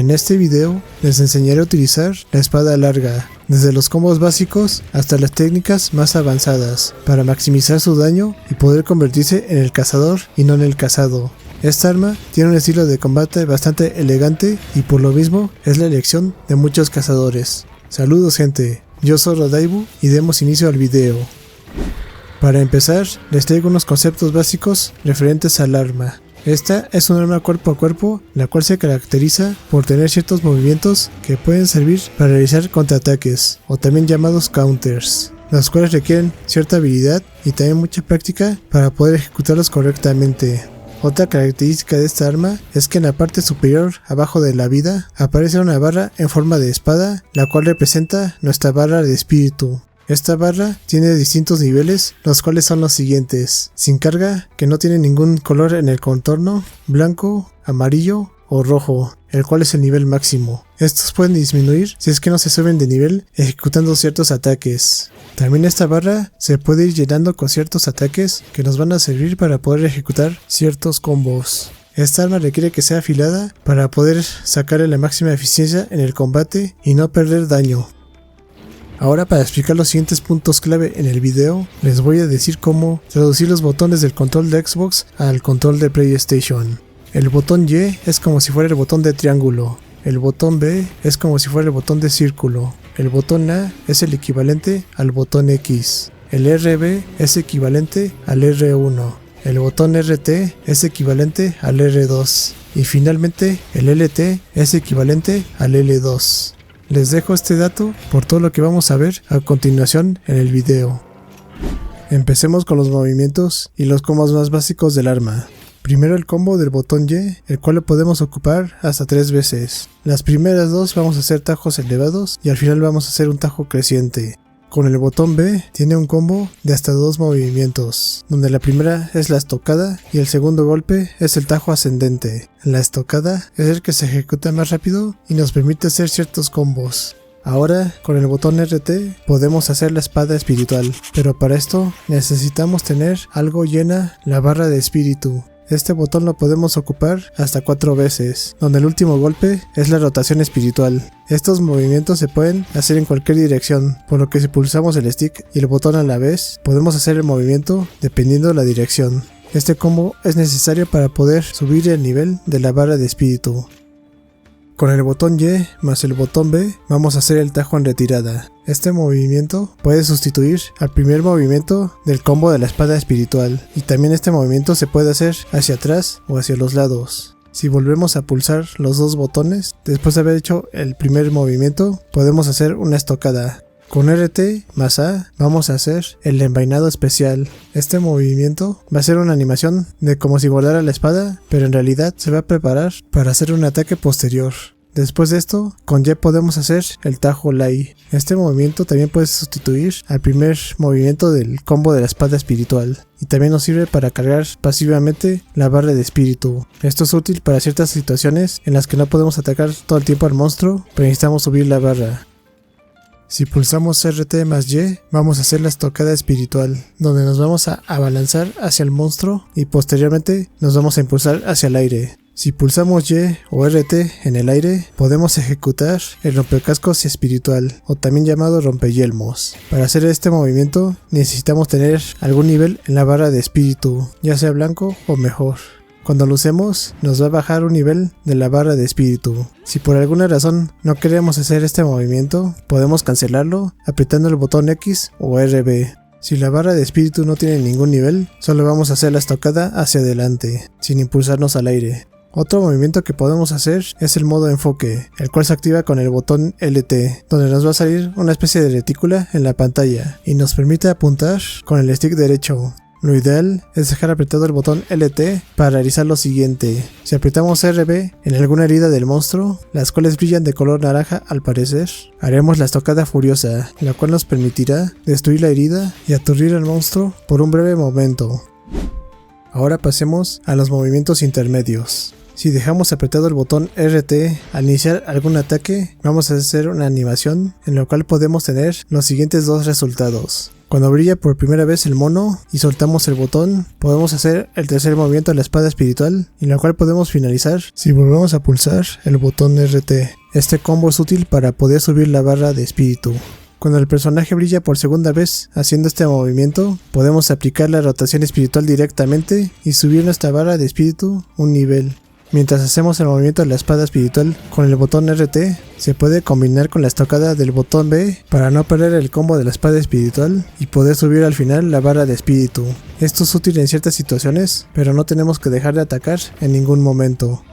En este video les enseñaré a utilizar la espada larga, desde los combos básicos hasta las técnicas más avanzadas, para maximizar su daño y poder convertirse en el cazador y no en el cazado. Esta arma tiene un estilo de combate bastante elegante y por lo mismo es la elección de muchos cazadores. Saludos gente, yo soy Rodaibu y demos inicio al video. Para empezar, les traigo unos conceptos básicos referentes al arma. Esta es un arma cuerpo a cuerpo, la cual se caracteriza por tener ciertos movimientos que pueden servir para realizar contraataques, o también llamados counters, los cuales requieren cierta habilidad y también mucha práctica para poder ejecutarlos correctamente. Otra característica de esta arma es que en la parte superior, abajo de la vida, aparece una barra en forma de espada, la cual representa nuestra barra de espíritu. Esta barra tiene distintos niveles, los cuales son los siguientes: sin carga, que no tiene ningún color en el contorno, blanco, amarillo o rojo, el cual es el nivel máximo. Estos pueden disminuir si es que no se suben de nivel ejecutando ciertos ataques. También esta barra se puede ir llenando con ciertos ataques que nos van a servir para poder ejecutar ciertos combos. Esta arma requiere que sea afilada para poder sacarle la máxima eficiencia en el combate y no perder daño. Ahora, para explicar los siguientes puntos clave en el video, les voy a decir cómo traducir los botones del control de Xbox al control de PlayStation. El botón Y es como si fuera el botón de triángulo, el botón B es como si fuera el botón de círculo, el botón A es el equivalente al botón X, el RB es equivalente al R1, el botón RT es equivalente al R2 y finalmente el LT es equivalente al L2. Les dejo este dato por todo lo que vamos a ver a continuación en el video. Empecemos con los movimientos y los combos más básicos del arma. Primero el combo del botón Y, el cual lo podemos ocupar hasta 3 veces. Las primeras dos vamos a hacer tajos elevados y al final vamos a hacer un tajo creciente. Con el botón B tiene un combo de hasta 2 movimientos, donde la primera es la estocada y el segundo golpe es el tajo ascendente. La estocada es el que se ejecuta más rápido y nos permite hacer ciertos combos. Ahora, con el botón RT podemos hacer la espada espiritual, pero para esto necesitamos tener algo llena la barra de espíritu. Este botón lo podemos ocupar hasta 4 veces, donde el último golpe es la rotación espiritual. Estos movimientos se pueden hacer en cualquier dirección, por lo que si pulsamos el stick y el botón a la vez, podemos hacer el movimiento dependiendo de la dirección. Este combo es necesario para poder subir el nivel de la barra de espíritu. Con el botón Y más el botón B vamos a hacer el tajo en retirada. Este movimiento puede sustituir al primer movimiento del combo de la espada espiritual y también este movimiento se puede hacer hacia atrás o hacia los lados. Si volvemos a pulsar los dos botones, después de haber hecho el primer movimiento, podemos hacer una estocada. Con RT más A vamos a hacer el envainado especial. Este movimiento va a ser una animación de como si guardara la espada, pero en realidad se va a preparar para hacer un ataque posterior. Después de esto, con Y podemos hacer el tajo Lai. Este movimiento también puede sustituir al primer movimiento del combo de la espada espiritual y también nos sirve para cargar pasivamente la barra de espíritu. Esto es útil para ciertas situaciones en las que no podemos atacar todo el tiempo al monstruo, pero necesitamos subir la barra. Si pulsamos RT más Y, vamos a hacer la estocada espiritual, donde nos vamos a abalanzar hacia el monstruo y posteriormente nos vamos a impulsar hacia el aire. Si pulsamos Y o RT en el aire, podemos ejecutar el rompecascos espiritual, o también llamado rompeyelmos. Para hacer este movimiento necesitamos tener algún nivel en la barra de espíritu, ya sea blanco o mejor. Cuando lo usemos, nos va a bajar un nivel de la barra de espíritu. Si por alguna razón no queremos hacer este movimiento, podemos cancelarlo apretando el botón X o RB. Si la barra de espíritu no tiene ningún nivel, solo vamos a hacer la estocada hacia adelante, sin impulsarnos al aire. Otro movimiento que podemos hacer es el modo enfoque, el cual se activa con el botón LT, donde nos va a salir una especie de retícula en la pantalla y nos permite apuntar con el stick derecho. Lo ideal es dejar apretado el botón LT para realizar lo siguiente. Si apretamos RB en alguna herida del monstruo, las cuales brillan de color naranja al parecer, haremos la estocada furiosa, la cual nos permitirá destruir la herida y aturdir al monstruo por un breve momento. Ahora pasemos a los movimientos intermedios. Si dejamos apretado el botón RT al iniciar algún ataque, vamos a hacer una animación en la cual podemos tener los siguientes dos resultados. Cuando brilla por primera vez el mono y soltamos el botón, podemos hacer el tercer movimiento de la espada espiritual, en la cual podemos finalizar si volvemos a pulsar el botón RT. Este combo es útil para poder subir la barra de espíritu. Cuando el personaje brilla por segunda vez haciendo este movimiento, podemos aplicar la rotación espiritual directamente y subir nuestra barra de espíritu un nivel. Mientras hacemos el movimiento de la espada espiritual con el botón RT, se puede combinar con la estocada del botón B para no perder el combo de la espada espiritual y poder subir al final la barra de espíritu. Esto es útil en ciertas situaciones, pero no tenemos que dejar de atacar en ningún momento.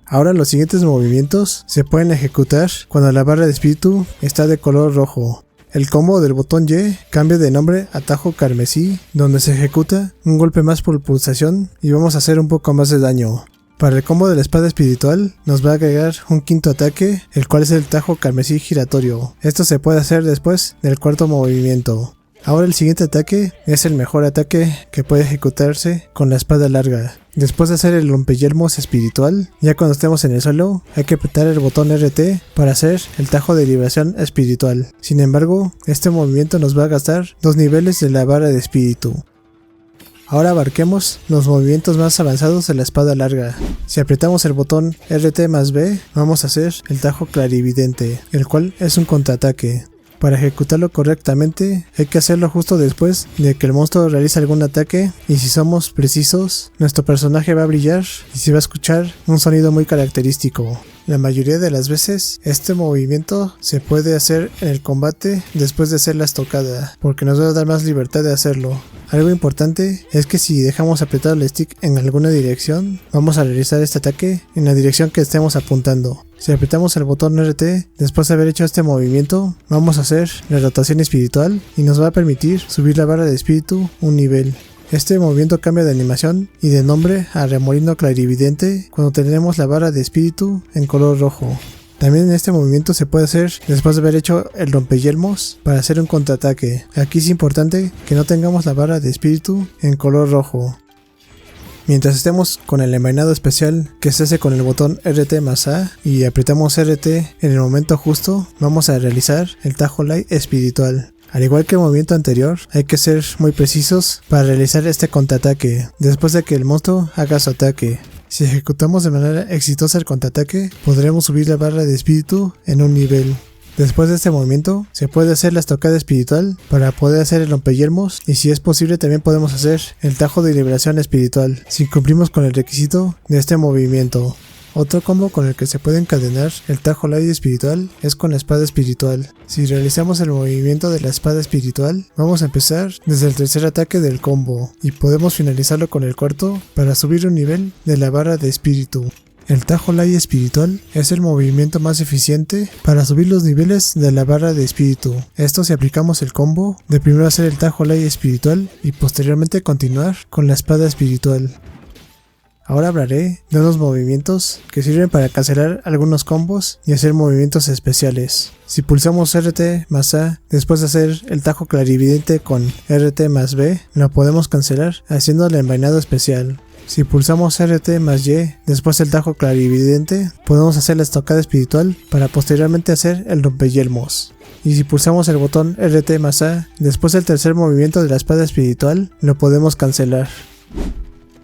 Ahora los siguientes movimientos se pueden ejecutar cuando la barra de espíritu está de color rojo. El combo del botón Y cambia de nombre a tajo carmesí, donde se ejecuta un golpe más por pulsación y vamos a hacer un poco más de daño. Para el combo de la espada espiritual nos va a agregar un quinto ataque, el cual es el tajo carmesí giratorio. Esto se puede hacer después del cuarto movimiento. Ahora el siguiente ataque es el mejor ataque que puede ejecutarse con la espada larga. Después de hacer el rompeyelmos espiritual, ya cuando estemos en el suelo, hay que apretar el botón RT para hacer el tajo de liberación espiritual. Sin embargo, este movimiento nos va a gastar 2 niveles de la barra de espíritu. Ahora abarquemos los movimientos más avanzados de la espada larga. Si apretamos el botón RT más B, vamos a hacer el tajo clarividente, el cual es un contraataque. Para ejecutarlo correctamente, hay que hacerlo justo después de que el monstruo realice algún ataque, y si somos precisos, nuestro personaje va a brillar y se va a escuchar un sonido muy característico. La mayoría de las veces, este movimiento se puede hacer en el combate después de hacer la estocada, porque nos va a dar más libertad de hacerlo. Algo importante es que si dejamos apretado el stick en alguna dirección, vamos a realizar este ataque en la dirección que estemos apuntando. Si apretamos el botón RT después de haber hecho este movimiento, vamos a hacer la rotación espiritual y nos va a permitir subir la barra de espíritu un nivel. Este movimiento cambia de animación y de nombre a Remolino Clarividente cuando tenemos la barra de espíritu en color rojo. También este movimiento se puede hacer después de haber hecho el rompeyelmos para hacer un contraataque. Aquí es importante que no tengamos la barra de espíritu en color rojo. Mientras estemos con el envainado especial que se hace con el botón RT más A y apretamos RT en el momento justo, vamos a realizar el tajo light espiritual. Al igual que el movimiento anterior, hay que ser muy precisos para realizar este contraataque después de que el monstruo haga su ataque. Si ejecutamos de manera exitosa el contraataque, podremos subir la barra de espíritu en un nivel. Después de este movimiento, se puede hacer la estocada espiritual para poder hacer el rompeyelmos, y si es posible también podemos hacer el tajo de liberación espiritual, si cumplimos con el requisito de este movimiento. Otro combo con el que se puede encadenar el tajo light espiritual es con la espada espiritual. Si realizamos el movimiento de la espada espiritual, vamos a empezar desde el tercer ataque del combo y podemos finalizarlo con el cuarto para subir un nivel de la barra de espíritu. El tajo light espiritual es el movimiento más eficiente para subir los niveles de la barra de espíritu. Esto si aplicamos el combo de primero hacer el tajo light espiritual y posteriormente continuar con la espada espiritual. Ahora hablaré de unos movimientos que sirven para cancelar algunos combos y hacer movimientos especiales. Si pulsamos RT más A después de hacer el tajo clarividente con RT más B, lo podemos cancelar haciendo el envainado especial. Si pulsamos RT más Y después del tajo clarividente, podemos hacer la estocada espiritual para posteriormente hacer el rompeyelmos. Y si pulsamos el botón RT más A después del tercer movimiento de la espada espiritual, lo podemos cancelar.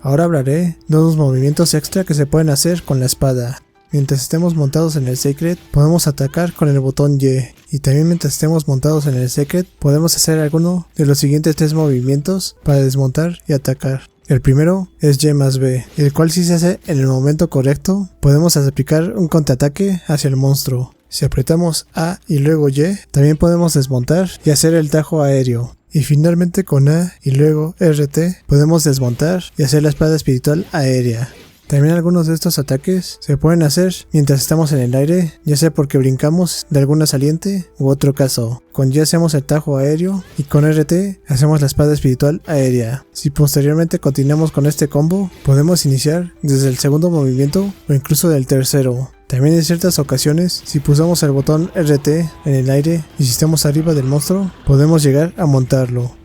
Ahora hablaré de unos movimientos extra que se pueden hacer con la espada. Mientras estemos montados en el Sacred, podemos atacar con el botón Y. Y también mientras estemos montados en el Sacred, podemos hacer alguno de los siguientes 3 movimientos para desmontar y atacar. El primero es Y más B, el cual si se hace en el momento correcto, podemos aplicar un contraataque hacia el monstruo. Si apretamos A y luego Y, también podemos desmontar y hacer el tajo aéreo. Y finalmente con A y luego RT podemos desmontar y hacer la espada espiritual aérea. También algunos de estos ataques se pueden hacer mientras estamos en el aire, ya sea porque brincamos de alguna saliente u otro caso. Con Y hacemos el tajo aéreo y con RT hacemos la espada espiritual aérea. Si posteriormente continuamos con este combo, podemos iniciar desde el segundo movimiento o incluso del tercero. También en ciertas ocasiones, si pulsamos el botón RT en el aire y si estamos arriba del monstruo, podemos llegar a montarlo.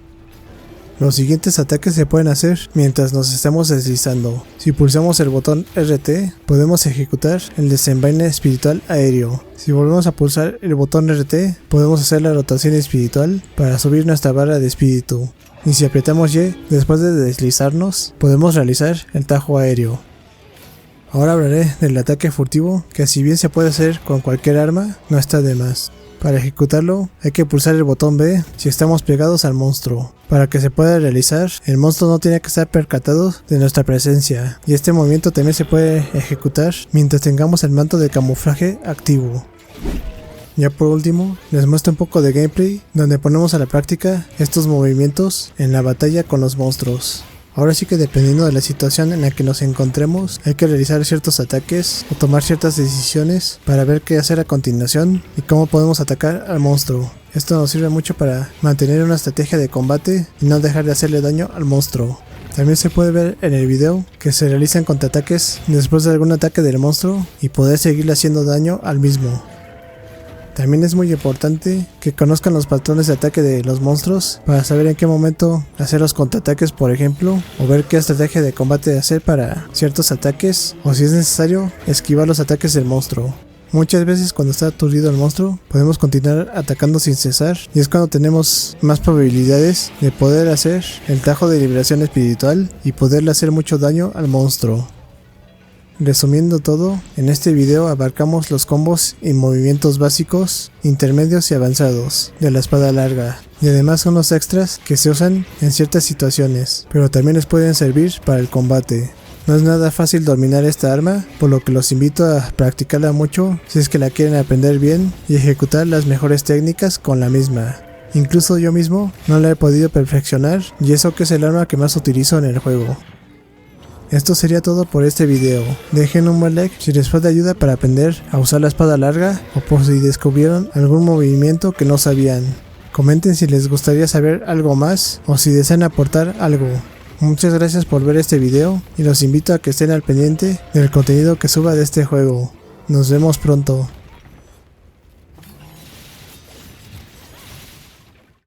Los siguientes ataques se pueden hacer mientras nos estamos deslizando. Si pulsamos el botón RT, podemos ejecutar el desenvaine espiritual aéreo. Si volvemos a pulsar el botón RT, podemos hacer la rotación espiritual para subir nuestra barra de espíritu. Y si apretamos Y, después de deslizarnos, podemos realizar el tajo aéreo. Ahora hablaré del ataque furtivo, que si bien se puede hacer con cualquier arma, no está de más. Para ejecutarlo, hay que pulsar el botón B si estamos pegados al monstruo. Para que se pueda realizar, el monstruo no tiene que estar percatado de nuestra presencia, y este movimiento también se puede ejecutar mientras tengamos el manto de camuflaje activo. Ya por último, les muestro un poco de gameplay donde ponemos a la práctica estos movimientos en la batalla con los monstruos. Ahora sí que dependiendo de la situación en la que nos encontremos, hay que realizar ciertos ataques o tomar ciertas decisiones para ver qué hacer a continuación y cómo podemos atacar al monstruo. Esto nos sirve mucho para mantener una estrategia de combate y no dejar de hacerle daño al monstruo. También se puede ver en el video que se realizan contraataques después de algún ataque del monstruo y poder seguirle haciendo daño al mismo. También es muy importante que conozcan los patrones de ataque de los monstruos para saber en qué momento hacer los contraataques, por ejemplo, o ver qué estrategia de combate hacer para ciertos ataques, o si es necesario, esquivar los ataques del monstruo. Muchas veces cuando está aturdido el monstruo, podemos continuar atacando sin cesar, y es cuando tenemos más probabilidades de poder hacer el tajo de liberación espiritual y poderle hacer mucho daño al monstruo. Resumiendo todo, en este video abarcamos los combos y movimientos básicos, intermedios y avanzados de la espada larga, y además unos extras que se usan en ciertas situaciones, pero también les pueden servir para el combate. No es nada fácil dominar esta arma, por lo que los invito a practicarla mucho si es que la quieren aprender bien y ejecutar las mejores técnicas con la misma. Incluso yo mismo no la he podido perfeccionar, y eso que es el arma que más utilizo en el juego. Esto sería todo por este video. Dejen un buen like si les fue de ayuda para aprender a usar la espada larga o por si descubrieron algún movimiento que no sabían. Comenten si les gustaría saber algo más o si desean aportar algo. Muchas gracias por ver este video y los invito a que estén al pendiente del contenido que suba de este juego. Nos vemos pronto.